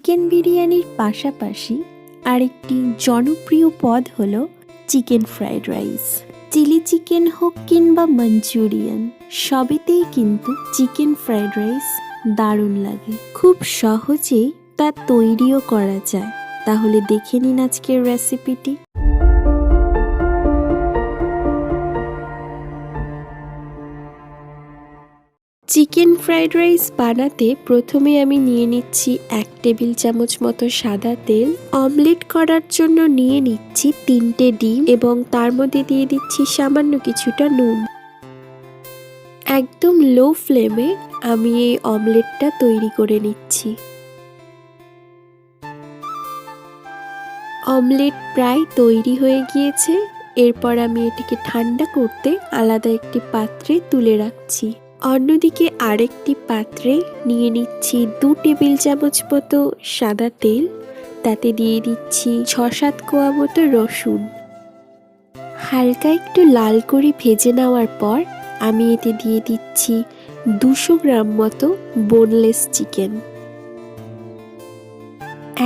Chicken বিরিয়ানির পাশাপাশি আরেকটি জনপ্রিয় পদ হলো chicken fried rice. Chilli chicken হোক কিংবা মাঞ্চুরিয়ান, সবেতেই কিন্তু চিকেন ফ্রাইড রাইস দারুণ লাগে। খুব সহজেই তা তৈরিও করা যায়। তাহলে দেখে নিন আজকের রেসিপিটি। চিকেন ফ্রাইড রাইস বানাতে প্রথমে আমি নিয়ে নিচ্ছি 1 টেবিল চামচ মতো সাদা তেল। অমলেট করার জন্য নিয়ে নিচ্ছি 3টে ডিম এবং তার মধ্যে দিয়ে দিচ্ছি সামান্য কিছুটা নুন। একদম লো ফ্লেমে আমি এই অমলেটটা তৈরি করে নিচ্ছি। অমলেট প্রায় তৈরি হয়ে গিয়েছে। এরপর আমি এটিকে ঠান্ডা করতে আলাদা একটি পাত্রে তুলে রাখছি। অন্যদিকে আরেকটি পাত্রে নিয়ে নিচ্ছি 2 টেবিল চামচ মতো সাদা তেল। তাতে দিয়ে দিচ্ছি 6-7 কোয়া মতো রসুন। হালকা একটু লাল করে ভেজে নেওয়ার পর আমি এতে দিয়ে দিচ্ছি 200 গ্রাম মতো বোনলেস চিকেন।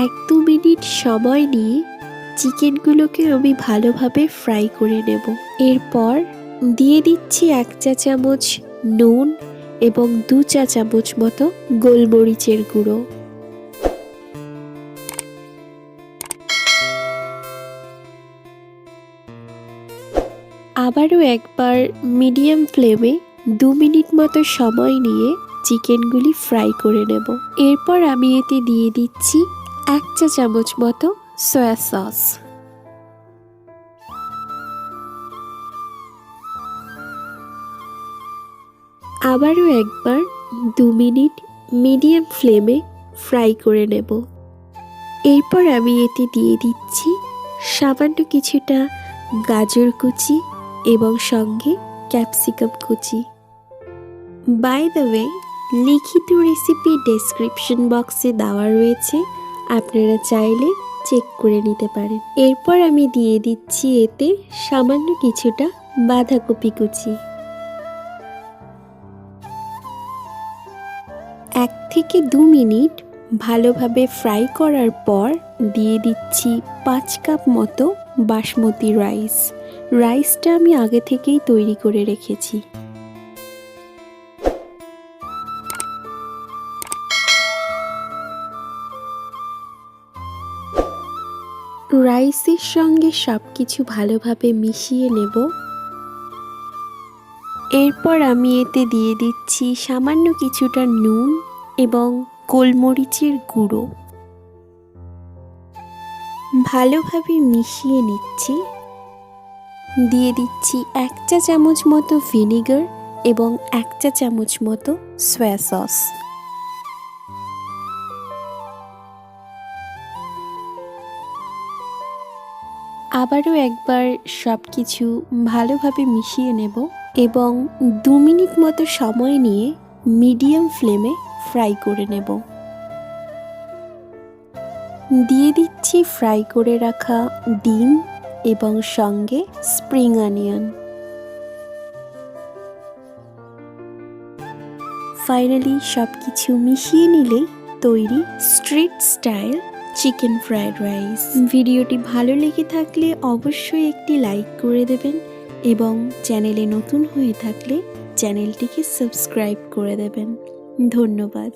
1-2 মিনিট সময় নিয়ে চিকেনগুলোকে আমি ভালোভাবে ফ্রাই করে নেব। এরপর দিয়ে দিচ্ছি 1 চা চামচ নুন এবং 2 চা চামচ মতো গোলমরিচের গুঁড়ো। আবারও একবার মিডিয়াম ফ্লেমে 2 মিনিট মতো সময় নিয়ে চিকেনগুলি ফ্রাই করে নেব। এরপর আমি এতে দিয়ে দিচ্ছি 1 চা চামচ মতো সয়া সস। আবারও একবার 2 মিনিট মিডিয়াম ফ্লেমে ফ্রাই করে নেব। এরপর আমি এতে দিয়ে দিচ্ছি সামান্য কিছুটা গাজর কুচি এবং সঙ্গে ক্যাপসিকাম কুচি। বাই দ্য ওয়ে, লিখিত রেসিপি ডেসক্রিপশন বক্সে দেওয়া রয়েছে, আপনারা চাইলে চেক করে নিতে পারেন। এরপর আমি দিয়ে দিচ্ছি এতে সামান্য কিছুটা বাঁধাকপি কুচি। 1 থেকে 2 মিনিট ভালোভাবে ফ্রাই করার পর দিয়ে দিচ্ছি 5 কাপ মতো বাসমতি রাইস। রাইসটা আমি আগে থেকেই তৈরি করে রেখেছি। রাইসের সঙ্গে সবকিছু ভালোভাবে মিশিয়ে নেব। এরপর আমি এতে দিয়ে দিচ্ছি সামান্য কিছুটা নুন এবং গোলমরিচের গুঁড়ো। ভালোভাবে মিশিয়ে নিচ্ছি। দিয়ে দিচ্ছি 1 চা চামচ মতো ভিনেগার এবং 1 চা চামচ মতো সয়া সস। আবারও একবার সবকিছু ভালোভাবে মিশিয়ে নেব এবং 2 মিনিট মতো সময় নিয়ে মিডিয়াম ফ্লেমে ফ্রাই করে নেব। দিয়ে দিচ্ছি ফ্রাই করে রাখা ডিম এবং সঙ্গে স্প্রিং অনিয়ন। ফাইনালি সবকিছু মিশিয়ে নিলেই তৈরি street style chicken fried rice. ভিডিওটি ভালো লেগে থাকলে অবশ্যই একটি লাইক করে দেবেন এবং চ্যানেলে নতুন হয়ে থাকলে চ্যানেলটিকে সাবস্ক্রাইব করে দেবেন। ধন্যবাদ।